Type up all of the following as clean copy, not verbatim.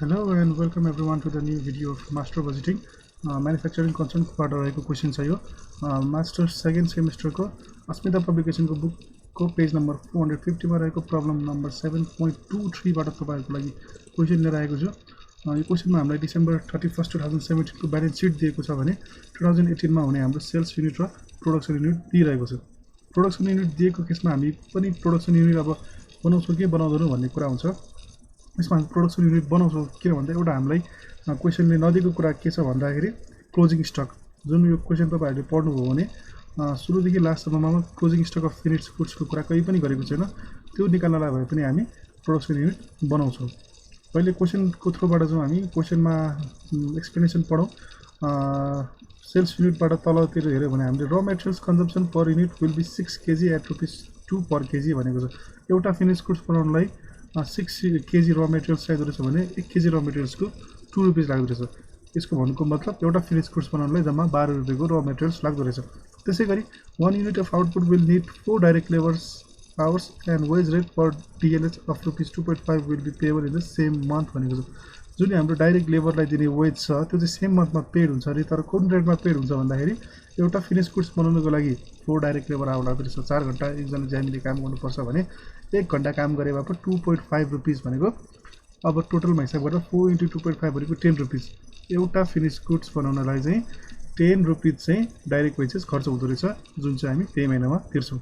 Hello and welcome everyone to the new video of Master Budgeting. Manufacturing concern part रहेको question छ यो master second सेमेस्टरको अस्मिता पब्लिकेसनको बुकको page number 450 मा रहेको problem number 7.23 बाट तपाईहरुको लागि क्वेशन लिएर आएको छु। यो क्वेशनमा हामीलाई डिसेम्बर 31 2017 को ब्यालेन्स सिट दिएको छ भने 2018 मा हुने हाम्रो सेल्स युनिट र प्रोडक्सन युनिट दिइरहेको छ। प्रोडक्सन युनिट दिएको केसमा हामी पनि प्रोडक्सन युनिट अब बनाउँछौं के बनाउँदैनौं भन्ने कुरा हुन्छ। यसमा प्रोडक्सन युनिट बनाउँछौं किन भन्दा एउटा हामीलाई क्वेशनले नदिएको कुरा के छ भन्दाखेरि क्लोजिङ स्टक जुन यो क्वेशन तपाईहरुले पढ्नुभयो भने सुरुदेखि लास्टसम्ममा क्लोजिङ स्टक अफ फिनिश्ड गुड्सको कुरा कही पनि गरेको छैन। त्यो निकाल्नलाई भए पनि हामी प्रोडक्सन युनिट बनाउँछौं। पहिले क्वेशनको थ्रुबाट जाउँ हामी क्वेशनमा एक्सप्लेनेसन पढौं। सेल्स युनिटबाट तलतिर हेर्यो भने हामीले raw materials consumption per unit will be 6 kg at ₹2 per kg भनेको छ। एउटा फिनिश्ड गुड्स बनाउनलाई 6 केजी र मटेरियल्स चाहिँदो रहेछ भने 1 केजी र मटेरियल्सको ₹2 लाग्दो रहेछ। यसको भन्नुको मतलब एउटा फिनिश्ड गुड्स बनाउनलाई जम्मा ₹12 को र मटेरियल्स लाग्दो रहेछ। त्यसैगरी 1 unit of output will need 4 direct labours hours and wage rate per DLH of ₹2.5 will be payable in the same month भनेको छ। जुन हाम्रो डाइरेक्ट लेबरलाई दिने वेज छ त्यो चाहिँ सेम मन्थमा पेड हुन्छ अरे तर कुन रेटमा पेड हुन्छ भन्दाखेरि एउटा फिनिश गुड्स बनाउनको लागि 4 डाइरेक्ट लेबर आउला रहेछ। 4 घण्टा एकजना ज्यामीले काम गर्नुपर्छ भने 1 घण्टा काम गरे भए ₹2.5 भनेको अब टोटलमा हिसाब गरेर 4 * 2.5 भनेको ₹10। एउटा फिनिश गुड्स बनाउनलाई चाहिँ ₹10 चाहिँ डाइरेक्ट वेजेस खर्च हुँदो रहेछ जुन चाहिँ हामी त्यही महिनामा तिर्छौं।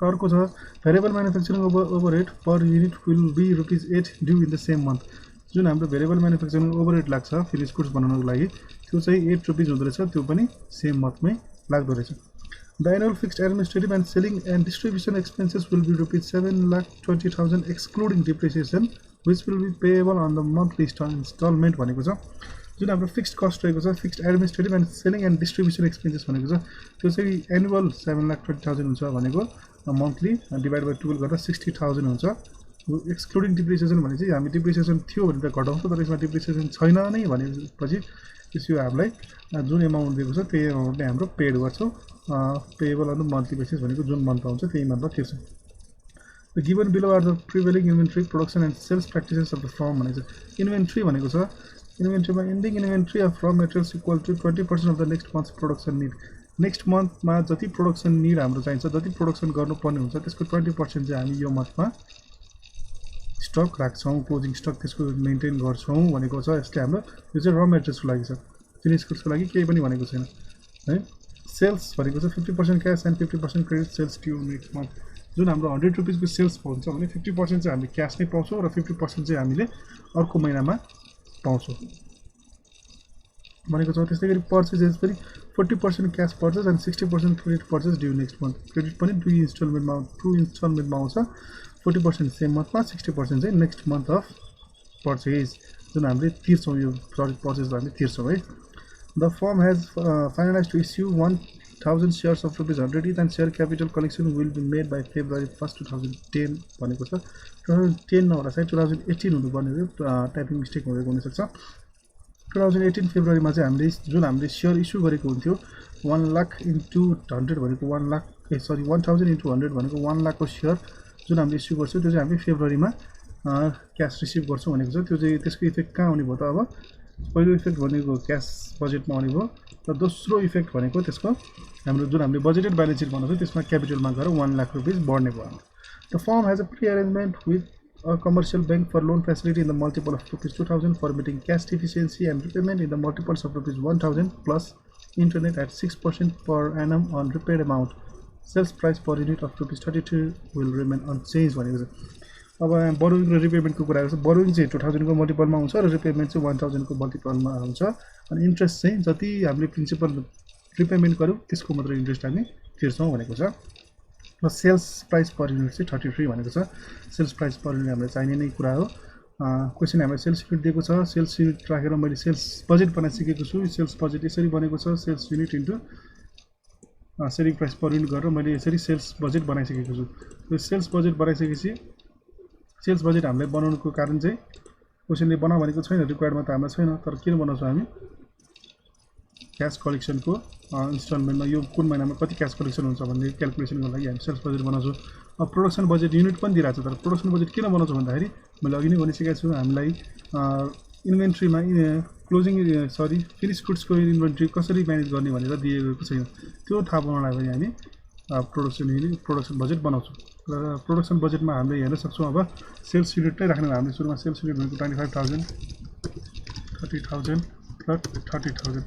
अर्को छ variable manufacturing overhead per unit will be ₹8 due in the same month. जुन हाम्रो भेरिएबल म्यानुफ्याक्चरिङ ओभरहेड लाग्छ फिनिश गुड्स बनाउनको लागि त्यो चाहिँ ₹8 हुँदो रहेछ। त्यो पनि सेम मन्थमै लाग्दो रहेछ। The annual fixed administrative and selling and distribution expenses will be ₹7,20,000 excluding depreciation which will be payable on the monthly instalment भनेको छ। जुन हाम्रो फिक्स्ड कस्ट रहेको छ fixed administrative and selling and distribution expenses भनेको छ त्यो चाहिँ एनुअल 7,20,000 हुन्छ भनेको मन्थली डिभाइड बाइ 12 गरेर 60,000 हुन्छ। एक्सक्लुडिङ डिप्रिसिएसन भने चाहिँ हामी डिप्रिसिएसन थियो भने त घटाउँछ तर यसमा डिप्रिसिएसन छैन नै भनेपछि यसो हामीलाई जुन एमाउन्ट दिएको छ त्यही एमाउन्टले हाम्रो पेड गर्छौं। Payable on the monthly basis भनेको जुन मन्थ आउँछ त्यही मन्थमा तिर्छौं। The given below are the prevailing inventory production and sales practices of the firm भनेको छ। इन्भेन्टरी भनेको छ इन्भेन्टरीमा ending inventory of raw materials equal to 20% of the next month's production need. Next मन्थमा जति प्रोडक्सन निड हाम्रो चाहिन्छ जति प्रोडक्सन गर्नुपर्ने हुन्छ त्यसको 20% चाहिँ हामी यो मन्थमा स्टक राख्छौं। क्लोजिङ स्टक त्यसको मेन्टेन गर्छौं भनेको छ। यसले हाम्रो यो चाहिँ र मटेरियल्सको लागि छ फिनिश गुड्सको लागि केही पनि भनेको छैन है। सेल्स भनेको चाहिँ 50% cash and 50% credit sales due next month. जुन हाम्रो ₹100 को सेल्स हुन्छ भने 50% चाहिँ हामीले क्याश नै पाउँछौं र 50% चाहिँ हामीले अर्को महिनामा पाउँछौं भनेको छ। त्यसैगरी पर्चेजेस पनि 40% cash purchase and 60% credit purchase due next month. Credit पनि 2 इन्स्टलमेन्टमा आउँछ। 40% सेम मन्थमा 60% चाहिँ नेक्स्ट मन्थ अफ पर्चेज जुन हामीले तिर्छौं। यो पर्चेज हामी तिर्छौं है। The firm has finalised to issue 1000 shares of ₹100 each and share capital collection will be made by February 1, 2010 भनेको छ। 2010 नहोला सायद 2018 हुनुपर्ने हो। टाइपिङ मिस्टेक भएको हुन सक्छ। 2018 फेब्रुअरीमा चाहिँ हामीले शेयर इस्यु गरेको हुन्थ्यो 1 लाख इन्टु 100 भनेको 1 लाख 1000 इन्टु 100 भनेको 1 लाखको शेयर जुन हामीले इस्यु गर्छौं त्यो चाहिँ हामी फेब्रुअरीमा क्याश रिसिभ गर्छौं भनेको छ। त्यो चाहिँ त्यसको इफेक्ट कहाँ आउने भयो त अब पहिलो इफेक्ट भनेको क्याश बजेटमा आउने भयो र दोस्रो इफेक्ट भनेको त्यसको हाम्रो जुन हामीले बजेटेड ब्यालेन्स सिट बनाउँछौं त्यसमा क्यापिटलमा गएर ₹1 लाख बढ्ने भयो। The firm has a pre arrangement with a commercial bank for loan facility in the multiple of ₹2,000 for meeting cash deficiency and repayment in the multiples of ₹1,000 plus internet at 6% per annum on repaid amount. Sales price per unit of ₹32 will remain unchanged भनेको छ। अब borrowing र repayment को कुरा गर्छ। Borrowing चाहिँ 2000 को मल्टिपलमा हुन्छ र रिपेमेन्ट चाहिँ 1000 को मल्टिपलमा हुन्छ। अनि इन्ट्रेस्ट चाहिँ जति हामीले प्रिन्सिपल रिपेमेन्ट गर्यौं त्यसको मात्र इन्ट्रेस्ट हामी तिर्छौं भनेको छ। र सेल्स प्राइस पर युनिट चाहिँ 33 भनेको छ। सेल्स प्राइस पर युनिट हामीलाई चाहिने नै कुरा हो। क्वेशन हामीलाई सेल्स युनिट दिएको छ। सेल्स युनिट राखेर मैले सेल्स बजेट बनाइसकेको छु। सेल्स बजेट यसरी बनेको छ sales unit into selling price per unit गरेर मैले यसरी सेल्स बजेट बनाइसकेको छु। यो सेल्स बजेट बनाइसकेपछि सेल्स बजेट हामीलाई बनाउनुको कारण चाहिँ क्वेशनले बना भनेको छैन रिक्वायर्डमा त हामीलाई छैन तर किन बनाउँछौं हामी क्याश कलेक्सनको इन्स्टलमेन्टमा यो कुन महिनामा कति क्याश कलेक्सन हुन्छ भन्ने क्याल्कुलेसनको लागि हामी सेल्स बजेट बनाउँछौं। अब प्रोडक्सन बजेट युनिट पनि दिइराछ तर प्रोडक्सन बजेट किन बनाउँछौं भन्दाखेरि मैले अघि नै भनिसकेको छु हामीलाई इन्भेन्ट्रीमा क्लोजिङ फिनिस गुड्सको इन्भेन्ट्री कसरी म्यानेज गर्ने भनेर दिएको छैन। त्यो थाहा पाउनलाई पनि हामी प्रोडक्सन बजेट बनाउँछौँ र प्रोडक्सन बजेटमा हामीले हेर्न सक्छौँ। अब सेल्स युनिटै राख्नु हामीले सुरुमा सेल्स युनिट भनेको 25,000 30,000 र 30,000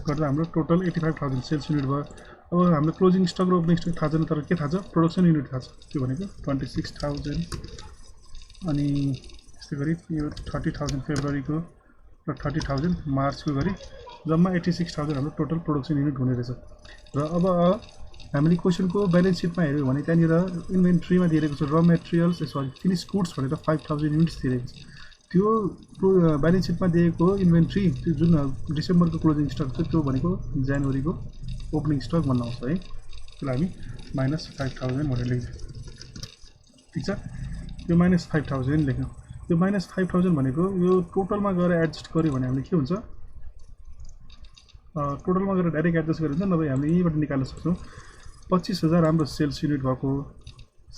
गर्दा हाम्रो टोटल 85,000 सेल्स युनिट भयो। अब हाम्रो क्लोजिङ स्टक र ओपनिङ स्टक थाहा छैन, तर के थाहा छ, प्रोडक्सन युनिट थाहा छ। त्यो भनेको 26,000 अनि त्यस्तै गरी यो 30,000 फेब्रुअरीको र 30,000 मार्चको गरी जम्मा 86,000 हाम्रो टोटल प्रोडक्सन युनिट हुने रहेछ। र अब हामीले क्वेसनको ब्यालेन्स सिटमा हेऱ्यौँ भने त्यहाँनिर इन्भेन्ट्रीमा दिएको छ र मेटेरियल्स फिनिस गुड्स भनेर 5,000 युनिट्स दिएको छ। त्यो ब्यालेन्स सिटमा दिएको इन्भेन्ट्री त्यो जुन डिसेम्बरको क्लोजिङ स्टक छ त्यो भनेको जनवरीको ओपनिङ स्टक भन्न आउँछ है। त्यसलाई हामी -5,000 भनेर लेख्छौँ। ठिक छ, यो -5,000 लेख्यौँ। यो -5,000 भनेको यो टोटलमा गएर एडजस्ट गऱ्यो भने हामीले के हुन्छ, टोटलमा गएर डाइरेक्ट एडजस्ट गरेर हुन्छ, नभए हामीले यहीँबाट निकाल्न सक्छौँ। 25,000 हाम्रो सेल्स युनिट भएको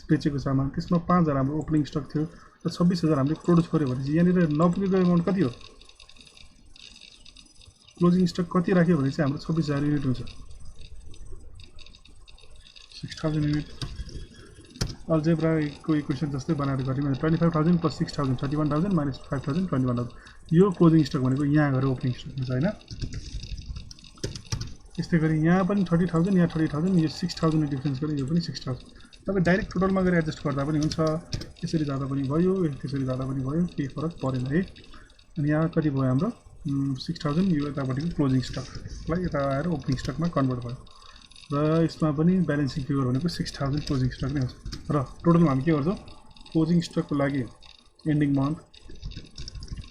बेचेको सामान, त्यसमा 5,000 हाम्रो ओपनिङ स्टक थियो र 26,000 हामीले प्रोड्युस गऱ्यो भनेपछि यहाँनिर नपुगेको एमाउन्ट कति हो, क्लोजिङ स्टक कति राख्यो भने चाहिँ हाम्रो 26,000 युनिट हुन्छ। 6,000 युनिट अल्जेब्राको इक्वेसन जस्तै बनाएर गऱ्यौँ भने 25,000 + 6,000 31,000 - 5,000 21,000 यो क्लोजिङ स्टक भनेको यहाँ गएर ओपनिङ स्टक हुन्छ होइन। त्यस्तै गरी यहाँ पनि 30,000 यहाँ 30,000 यो 6,000 डिफ्रेन्स गऱ्यो, यो पनि 6,000। तपाईँ डाइरेक्ट टोटलमा गएर एडजस्ट गर्दा पनि हुन्छ, त्यसरी जाँदा पनि भयो, त्यसरी जाँदा पनि भयो, केही फरक परेन है। अनि यहाँ कति भयो हाम्रो 6,000, यो यतापट्टिको क्लोजिङ स्टकलाई यता आएर ओपनिङ स्टकमा कन्भर्ट भयो र यसमा पनि ब्यालेन्सिङ फिगर भनेको 6,000 क्लोजिङ स्टक नै हुन्छ। र टोटलमा हामी के गर्छौँ, क्लोजिङ स्टकको लागि एन्डिङ मन्थ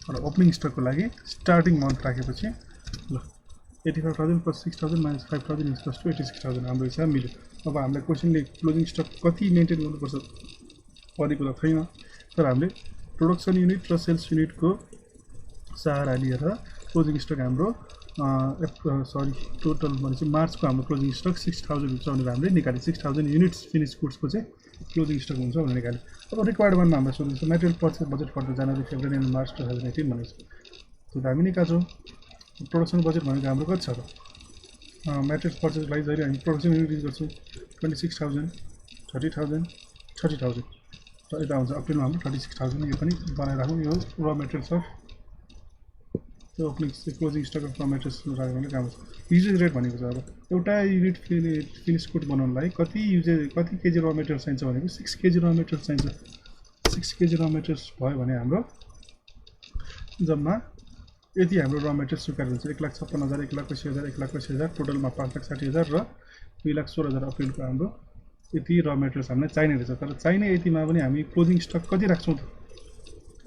र ओपनिङ स्टकको लागि स्टार्टिङ मन्थ राखेपछि ल 85,000 + 6,000 - 5,000 = 86,000 हाम्रो हिसाब मिल्यो। अब हामीलाई क्वेसनले क्लोजिङ स्टक कति मेन्टेन गर्नुपर्छ भनेको त छैन, तर हामीले प्रोडक्सन युनिट र सेल्स युनिटको सहारा लिएर क्लोजिङ स्टक हाम्रो टोटल भनेपछि मार्चको हाम्रो क्लोजिङ स्टक 6,000 हुन्छ भनेर हामीले निकाल्यो। 6,000 युनिट्स फिनिस गुड्सको चाहिँ क्लोजिङ स्टक हुन्छ भनेर निकाल्यो। अब रिक्वायर्ड वानमा हामीलाई सोध्नुहुन्छ material purchase budget for the January February and March 2018 भनेको छ। त्यो त हामी निकाल्छौँ। प्रोडक्सन बजेट भनेको हाम्रो कति छ त, मेटेरियल पर्चेसलाई जहिले हामी प्रोडक्सन युनिट युज गर्छौँ 26,000 30,000 30,000 र यता हुन्छ अप्रिलमा हाम्रो 36,000। यो पनि बनाइराखौँ। यो र मेटेरियल्स अफ त्यो ओपनिङ क्लोजिङ स्टक अफ र मेटेरियल्स राख्यो भने काम छ। युजेज रेट भनेको छ अब एउटा युनिट फिनिस गुड बनाउनलाई कति केजी र मेटेरियल चाहिन्छ भनेको 6 केजी र मेटेरियल चाहिन्छ। 6 केजी र मेटेरियल्स भयो भने हाम्रो जम्मा यति हाम्रो र मेटेरियल स्वीकार हुन्छ 1,56,000 1,80,000 1,80,000 टोटलमा 5,60,000 र 2,16,000 अप्रिलको हाम्रो यति र मेटेरियल्स हामीलाई चाहिने रहेछ। तर चाहिने यतिमा पनि हामी क्लोजिङ स्टक कति राख्छौँ त,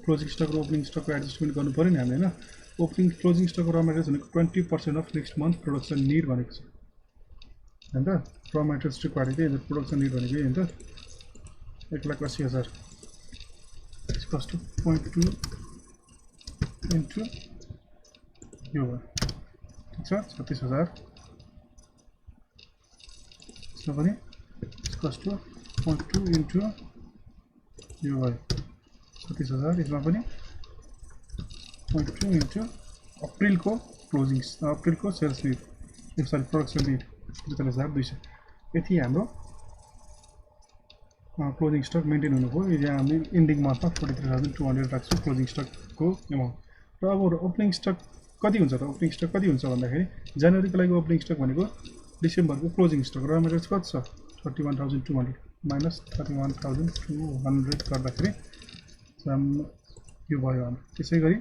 क्लोजिङ स्टक र ओपनिङ स्टकको एडजस्टमेन्ट गर्नु पऱ्यो नि हामीले होइन। ओपनिङ क्लोजिङ स्टक र मेटेरियल्स भनेको 20% of next month production need भनेको छ होइन त। र मेटेरियल्स रिक्वायर्ड के प्रोडक्सन निड भनेको होइन त 1,80,000 = 0.2 इन्टु यो भयो, ठिक छ 36,000। यसमा पनि = 0.2 इन्टु यो भयो 36,000। यसमा पनि 0.2 इन्टु अप्रिलको क्लोजिङ अप्रिलको सेल्स निड प्रोडक्सन निड 43,200। यति हाम्रो क्लोजिङ स्टक मेन्टेन हुनुभयो। यहाँ हामीले इन्डिङ मन्थमा 43,200 राख्छौँ क्लोजिङ स्टकको एमाउन्ट। र अब ओपनिङ स्टक कति हुन्छ त, ओपनिङ स्टक कति हुन्छ भन्दाखेरि जनवरीको लागि ओपनिङ स्टक भनेको डिसेम्बरको क्लोजिङ स्टक र मेटेरियल्स कति छ 31,200 - 31,200 गर्दाखेरि यो भयो हाम्रो। त्यसै गरी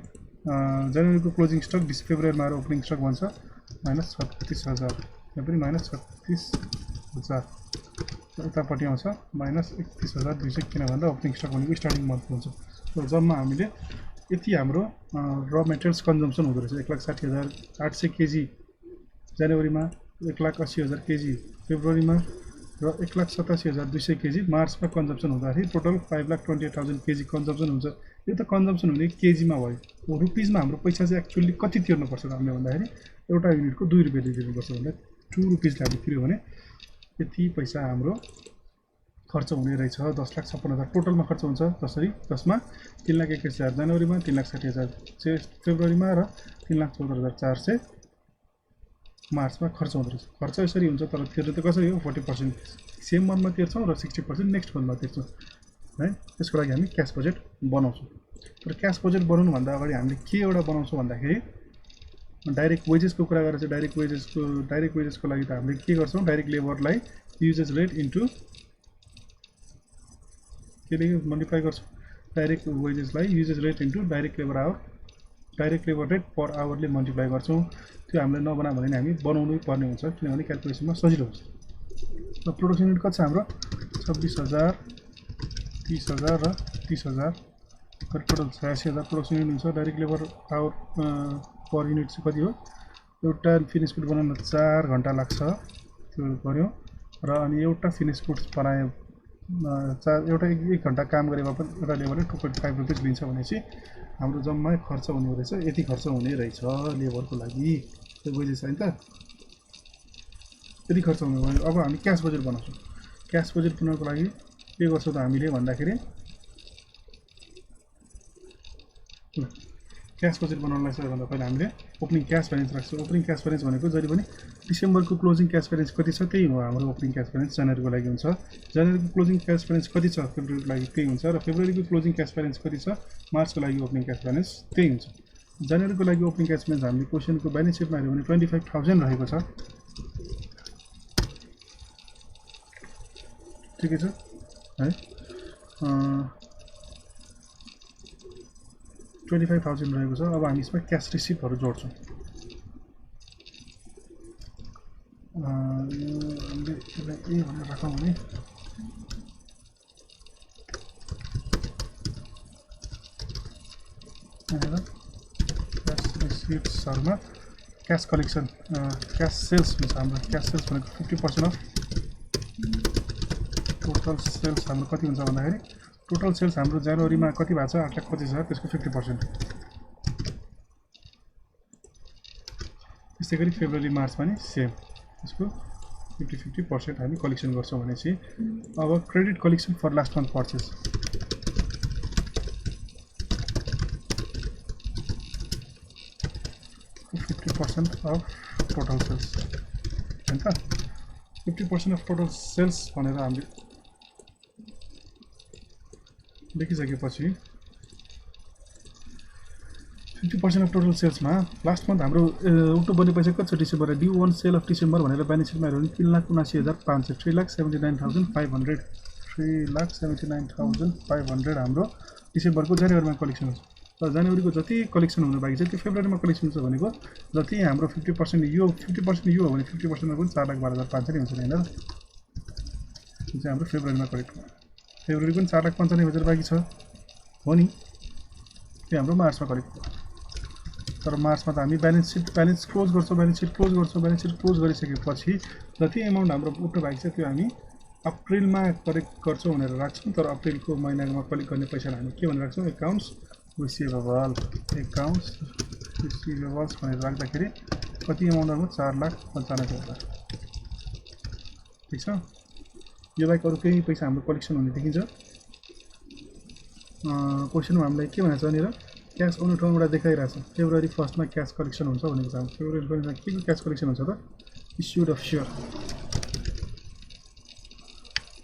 जनवरीको क्लोजिङ स्टक फेब्रुअरीमा आएर ओपनिङ स्टक भन्छ -36,000, यहाँ पनि -36,000 यतापट्टि आउँछ -31,200 किन भन्दा ओपनिङ स्टक भनेको स्टार्टिङ मन्थ हुन्छ। र जम्मा हामीले यति हाम्रो र मेटेरियल्स कन्जम्सन हुँदो रहेछ 1,60,800 केजी जनवरीमा, 1,80,000 केजी फेब्रुअरीमा र 1,87,200 केजी मार्चमा कन्जम्सन हुँदाखेरि टोटल 5,28,000 केजी कन्जम्सन हुन्छ। यो त कन्जम्सन हुने केजीमा भयो। रुपिजमा हाम्रो पैसा चाहिँ एक्चुअली कति तिर्नुपर्छ हामीले भन्दाखेरि एउटा युनिटको 2 रुपियाँ तिर्नुपर्छ भन्दा 2 रुपिजले हामी तिर्यो भने यति पैसा हाम्रो खर्च हुने रहेछ 10,56,000 टोटलमा खर्च हुन्छ जसरी जसमा 3,21,000 जनवरीमा 3,60,000 फेब्रुअरीमा र 3,14,400 मार्चमा खर्च हुँदो रहेछ खर्च यसरी हुन्छ तर तिर्नु त कसरी हो 40% सेम मन्थमा तिर्छौँ र 60% नेक्स्ट मन्थमा तिर्छौँ है त्यसको लागि हामी क्याश बजेट बनाउँछौँ तर क्याश बजेट बनाउनुभन्दा अगाडि हामीले के एउटा बनाउँछौँ भन्दाखेरि डाइरेक्ट वेजेसको कुरा गरेर चाहिँ डाइरेक्ट वेजेसको लागि त हामीले के गर्छौँ डाइरेक्ट लेबरलाई युजेज रेट इन्टु केले मल्टिप्लाई गर्छौँ डाइरेक्ट वेजेसलाई usage rate into direct labour rate per आवरले मल्टिप्लाई गर्छौँ त्यो हामीले नबना भने हामी बनाउनै पर्ने हुन्छ किनभने क्याल्कुलेसनमा सजिलो हुन्छ र प्रोडक्सन युनिट कति छ हाम्रो 26,000 30,000 र 30,000 टोटल 86,000 प्रोडक्सन युनिट हुन्छ direct labour our per unit चाहिँ कति हो एउटा फिनिस गुड बनाउन 4 घण्टा लाग्छ त्यो गर्यो र अनि एउटा फिनिस गुड बनायो एउटा 1 घण्टा काम गरेमा पनि एउटा लेबरले 2.5 रुपियाँ लिन्छ भनेपछि हाम्रो जम्मा खर्च हुने रहेछ यति खर्च हुने रहेछ लेबरको लागि त्यो बुझेछ हैन त यति खर्च हुने भयो अब हामी क्याश बजेट बनाउँछौँ क्याश बजेट बनाउनको लागि के गर्छौँ त हामीले भन्दाखेरि क्याश बजेट बनाउनलाई सबैभन्दा पहिला हामीले ओपनिङ क्याश ब्यालेन्स राख्छौँ ओपनिङ क्याश ब्यालेन्स भनेको जहिले पनि डिसेम्बरको क्लोजिङ क्याश ब्यालेन्स कति छ त्यही हो हाम्रो ओपनिङ क्याश ब्यालेन्स जनवरीको लागि हुन्छ जनवरीको क्लोजिङ क्याश ब्यालेन्स कति छ फेब्रुअरीको लागि त्यही हुन्छ र फेब्रुअरीको क्लोजिङ क्याश ब्यालेन्स कति छ मार्चको लागि ओपनिङ क्याश ब्यालेन्स त्यही हुन्छ जनवरीको लागि ओपनिङ क्याश ब्यालेन्स हामीले क्वेसनको ब्यालेन्स सिटमा हेर्यो भने 25,000 रहेको छ ठिकै छ है 25,000 रहेको छ अब हामी यसमा क्याश रिसिप्टहरु जोड्छौँ हामीले यसलाई ए भनेर राखौँ भने क्याश रिसिप्टहरुमा क्याश कलेक्सन क्याश सेल्स हुन्छ हाम्रो क्याश सेल्स भनेको 50% अफ टोटल सेल्स हाम्रो कति हुन्छ भन्दाखेरि टोटल सेल्स हाम्रो जनवरीमा कति भएको छ 8,25,000 त्यसको 50% त्यसै गरी फेब्रुअरी मार्चमा नि सेम त्यसको 50% हामी कलेक्सन गर्छौँ भनेपछि अब credit collection for last month purchase of total sales हैन त 50% अफ टोटल सेल्स भनेर हामीले लेखिसकेपछि 50% अफ टोटल सेल्समा लास्ट मन्थ हाम्रो उल्टो बन्ने पैसा कति छ December due one sale of December भनेर ब्यालेन्स सिटमा हेर्यो भने 3,79,500 3,79,500 3,79,500 हाम्रो डिसेम्बरको जनवरीमा कलेक्सन हुन्छ र जनवरीको जति कलेक्सन हुनु बाँकी छ त्यो फेब्रुअरीमा कलेक्सन छ भनेको जति हाम्रो 50% यो 50% यो हो भने 50% मा पनि 4,12,500 हुन्छ हैन र यो चाहिँ हाम्रो फेब्रुअरीमा कलेक्ट फेब्रुअरी पनि 4,95,000 बाँकी छ हो नि त्यो हाम्रो मार्चमा कलेक्ट तर मार्चमा त हामी ब्यालेन्स क्लोज गर्छौँ ब्यालेन्स सिट क्लोज गरिसकेपछि जति एमाउन्ट हाम्रो उठ्नु बाँकी छ त्यो हामी अप्रिलमा कलेक्ट गर्छौँ भनेर राख्छौँ तर अप्रिलको महिनामा कलेक्ट गर्ने पैसालाई हामी के भनेर राख्छौँ अकाउन्ट्स रिसिभेबल्स भनेर राख्दाखेरि कति एमाउन्ट आउँछ 4,95,000 ठिक छ यो बाहेक अरू केही पैसा हाम्रो कलेक्सन हुने देखिन्छ क्वेसनमा हामीलाई के भनेको छ भनेर क्यास आउने ठाउँबाट देखाइरहेछ फेब्रुअरी 1 मा क्यास कलेक्सन हुन्छ भनेको छ फेब्रुअरी 1 मा के क्यास कलेक्सन हुन्छ त issued of share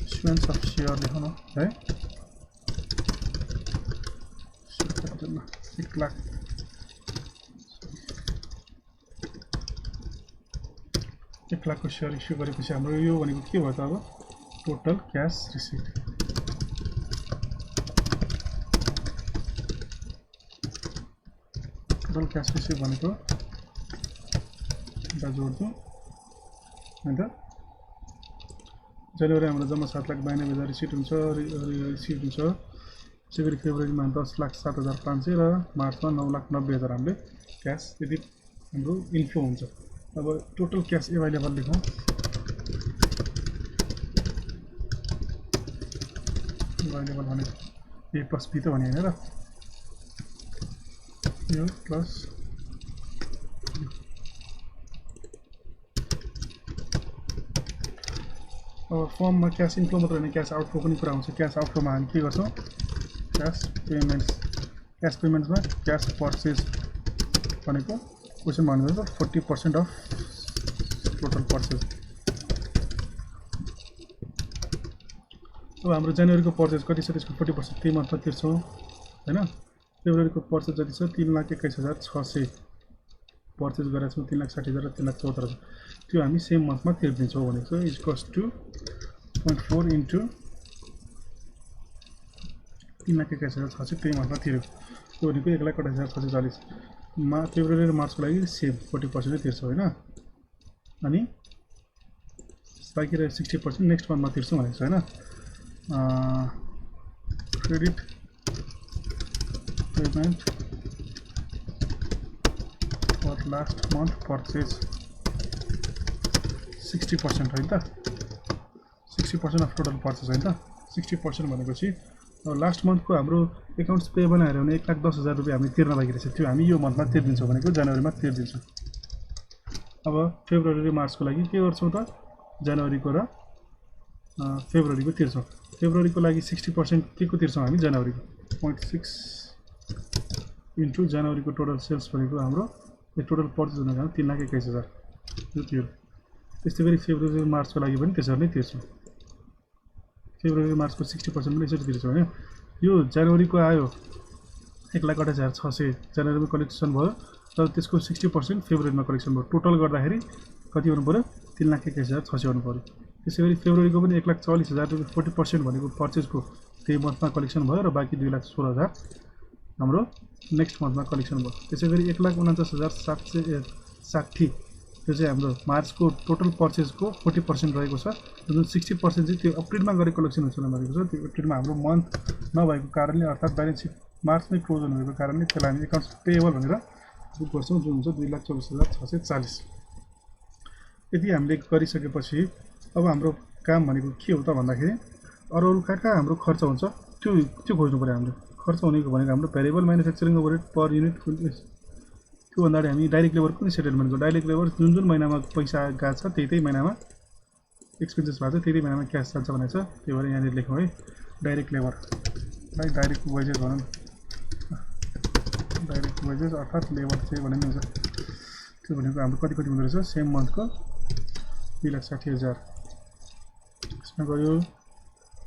issuance of share लेखौँ न है 1 लाख 1 लाखको शेयर इस्यु गरेपछि हाम्रो यो भनेको के भयो त अब total cash receipt total cash receipt भनेको एउटा जोड्छौँ हैन त जनवरी हाम्रो जम्मा 7,92,000 रिसिप्ट हुन्छ रिसिप्ट हुन्छ त्यसै गरी फेब्रुअरीमा 10,07,500 र मार्चमा 9,90,000 हामीले क्याश यदि हाम्रो इन्फ्लो हुन्छ अब टोटल क्याश एभाइलेबल लेखौँ एभाइलेबल भने ए प्लस बी त भने हैन र यो प्लस अब फर्ममा क्यास इन्फ्लो मात्र होइन क्यास आउटफ्लो पनि कुरा हुन्छ क्यास आउटफ्लोमा हामी के गर्छौँ क्यास पेमेन्ट्समा क्यास पर्चेज भनेको क्वेसन भन्नुहुन्छ 40% अफ टोटल पर्चेज अब हाम्रो जनवरीको पर्चेज कति छ त्यसको 40% त्यही मन्थमा तिर्छौँ हैन फेब्रुअरीको पर्चेज जति छ 3,21,600 पर्चेज गरेका छौँ 3,60,000 र 3,74,000 त्यो हामी सेम मन्थमा तिर्दिन्छौँ भनेको छ इक्वल्स टु 0.4 इन्टु 3,21,600 त्यही मन्थमा तिर्यो त्यो भनेको 1,28,640 फेब्रुअरी र मार्चको लागि सेम 40% नै तिर्छौँ हैन अनि बाँकी रह्यो 60% नेक्स्ट मन्थमा तिर्छौँ भनेको छ हैन credit payment for last month purchase 60% होइन त 60% अफ टोटल पर्चेज होइन त 60% भनेपछि लास्ट मन्थको हाम्रो एकाउन्ट्स पेएबल हेऱ्यो भने 1,10,000 रुपियाँ हामी तिर्न बाँकी रहेछ त्यो हामी यो मन्थमा तिर्दिन्छौँ भनेको जनवरीमा तिर्दिन्छौँ अब फेब्रुअरी र मार्चको लागि के गर्छौँ त जनवरीको र फेब्रुअरीको तिर्छौँ फेब्रुअरीको लागि 60% के को तिर्छौँ हामी जनवरीको 0.6 इन्टु जनवरीको टोटल सेल्स भनेको हाम्रो टोटल पर्चेज भनेको 3,21,000 यो तिर्यो त्यस्तै गरी फेब्रुअरी र मार्चको लागि पनि त्यसरी नै तिर्छौँ फेब्रुअरी मार्चको 60% पनि यसरी तिर्छौँ हैन यो जनवरीको आयो 1,28,600 जनवरीमा कलेक्सन भयो तर त्यसको 60% फेब्रुअरीमा कलेक्सन भयो टोटल गर्दाखेरि कति हुनु पर्यो 3,21,600 हुनु पर्यो त्यसै गरी फेब्रुअरीको पनि 1,40,000 रुपियाँ 40% भनेको पर्चेजको त्यही मन्थमा कलेक्सन भयो र बाँकी 2,16,000 हाम्रो नेक्स्ट मन्थमा कलेक्सन भयो त्यसै गरी 1,49,760 त्यो चाहिँ हाम्रो मार्चको टोटल पर्चेजको 40% रहेको छ जुन 60% चाहिँ त्यो अप्रिलमा गरेको कलेक्सन हुन्छ भनेको छ त्यो अप्रिलमा हाम्रो मन्थ नभएको कारणले अर्थात् ब्यालेन्स सिट मार्चमै क्लोज हुनुभएको कारणले त्यसलाई हामी एकाउन्ट्स पेएबल भनेर बुक गर्छौँ जुन हुन्छ 2,24,640 यति हामीले गरिसकेपछि अब हाम्रो काम भनेको के हो त भन्दाखेरि अरू कहाँ हाम्रो खर्च हुन्छ त्यो खोज्नु पर्यो हामीले खर्च हुनेको भनेको हाम्रो variable manufacturing overhead per unit त्यो भन्दा हामी डाइरेक्ट लेबर कुनै सेटलमेन्टको डाइरेक्ट लेबर जुन महिनामा पैसा गएको छ त्यही महिनामा एक्सपेन्सेस भएको छ त्यही महिनामा क्यास जान्छ भनेको छ त्यही भएर यहाँनिर लेखौँ है डाइरेक्ट लेबरलाई डाइरेक्ट वेजेस भनौँ डाइरेक्ट वेजेस अर्थात् लेबर चाहिँ भने हुन्छ त्यो भनेको हाम्रो कति हुँदो रहेछ सेम मन्थको 2,60,000 यसमा गयो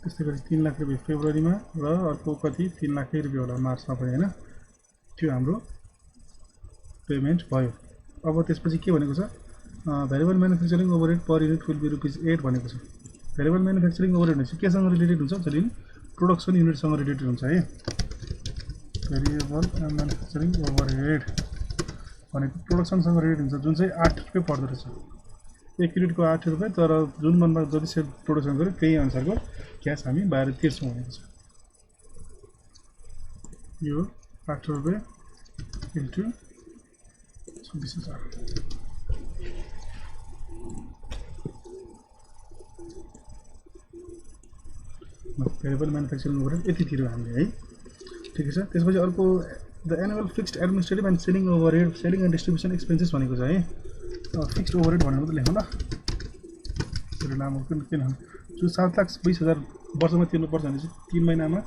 त्यस्तै गरी 3 लाख रुपियाँ फेब्रुअरीमा र अर्को कति 3 लाख रुपियाँ होला मार्चमा पनि हैन त्यो हाम्रो पेमेन्ट भयो अब त्यसपछि के भनेको छ variable manufacturing overhead per unit will be ₹8 भनेको छ भेरिएबल म्यानुफ्याक्चरिङ ओभरहेड भनेपछि केसँग रिलेटेड हुन्छ जलिन प्रोडक्सन युनिटसँग रिलेटेड हुन्छ है भेरिएबल म्यानुफ्याक्चरिङ ओभरहेड भनेको प्रोडक्सनसँग रिलेटेड हुन्छ जुन चाहिँ 8 रुपियाँ पर्दो रहेछ 1 युनिटको 8 रुपियाँ तर जुन मन्थमा जति सेल प्रोडक्सन गर्यो त्यही अनुसारको क्यास हामी बाहिर तिर्छौँ भनेको छ यो 8 रुपियाँ इन्टु 26,000 भेरिएबल म्यानुफ्याक्चरिङ ओभरहेड यति तिर्यो हामीले है ठिकै छ त्यसपछि अर्को the annual fixed administrative and selling overhead selling and distribution expenses भनेको छ है फिक्स्ड ओभरहेड भनेर मात्रै लेखौँ ल त्यो नाम किन जो 7,20,000 वर्षमा तिर्नुपर्छ भने चाहिँ 3 महिनामा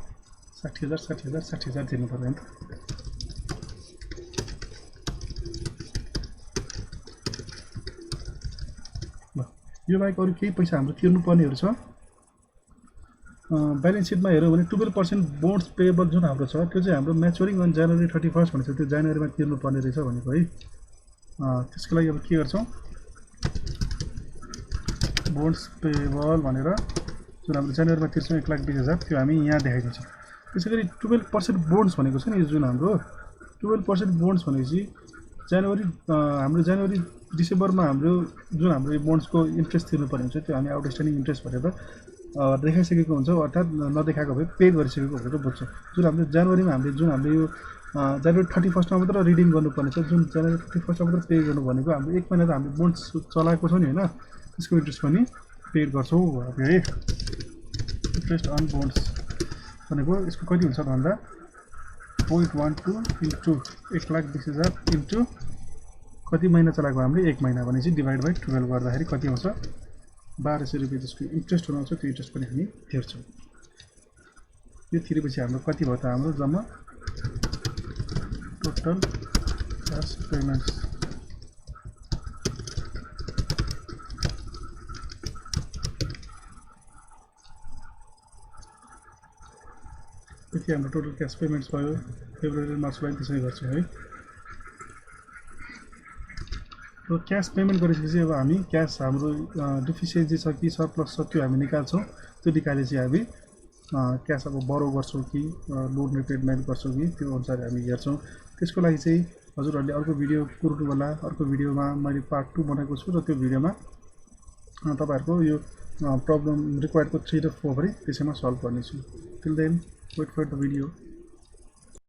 60,000 60,000 60,000 तिर्नु पर्दैन त यो बाहेक अरू केही पैसा हाम्रो तिर्नुपर्नेहरू छ ब्यालेन्स सिटमा हेऱ्यौँ भने 12% बोन्ड्स पेएबल जुन हाम्रो छ त्यो चाहिँ हाम्रो म्याचुरिङ अन जनवरी 31 भनेको त्यो जनवरीमा तिर्नुपर्ने रहेछ भनेको है त्यसको लागि अब के गर्छौँ बोन्ड्स पेएबल भनेर जुन हाम्रो जनवरीमा तिर्छौँ 1,20,000 त्यो हामी यहाँ देखाइदिन्छौँ त्यसै गरी 12% बोन्ड्स भनेको छ नि जुन हाम्रो 12% बोन्ड्स भनेपछि हाम्रो जनवरी डिसेम्बरमा हाम्रो जुन हाम्रो बोन्ड्सको इन्ट्रेस्ट तिर्नुपर्ने हुन्छ त्यो हामी आउटस्ट्यान्डिङ इन्ट्रेस्ट भनेर देखाइसकेको हुन्छ अर्थात् नदेखाएको भए पे गरिसकेको भनेर बुझ्छौँ जुन हाम्रो जनवरीमा हामीले जुन हाम्रो यो जनवरी 31 मा मात्र रिडिङ गर्नुपर्ने छ जुन जनवरी 31 मा मात्र पे गर्नु भनेको हाम्रो 1 महिना त हामीले बोन्ड्स चलाएको छौँ नि हैन त्यसको इन्ट्रेस्ट पनि पे गर्छौँ है इन्ट्रेस्ट अन बोन्ड्स भनेको यसको कति हुन्छ भन्दा 0.12 इन्टु 1,20,000 इन्टु कति महिना चलाएको हामीले 1 महिना भनेपछि डिभाइड बाइ 12 गर्दाखेरि कति आउँछ 1200 रुपियाँ जसको इन्ट्रेस्ट हुन आउँछ त्यो इन्ट्रेस्ट पनि हामी तिर्छौँ। यो तिरेपछि हाम्रो कति भयो त हाम्रो जम्मा टोटल क्यास पेमेन्ट्स यति हाम्रो टोटल क्यास पेमेन्ट्स भयो। फेब्रुअरी मार्चलाई त्यसै गर्छौँ है। र क्यास पेमेन्ट गरेपछि अब हामी क्यास हाम्रो डिफिसियन्सी छ कि सरप्लस छ त्यो हामी निकाल्छौँ। त्यो निकालेपछि हामी क्यास अब बरो गर्छौँ कि लोन रिपेमेन्ट गर्छौँ कि त्यो अनुसार हामी हेर्छौँ। त्यसको लागि चाहिँ हजुरहरूले अर्को भिडियो कुर्नु होला। अर्को भिडियोमा मैले पार्ट 2 बनाएको छु र त्यो भिडियोमा तपाईँहरूको यो प्रब्लम रिक्वायर्डको 3 र 4 पनि त्यसैमा सल्भ गर्नेछु। Till then wait for the video.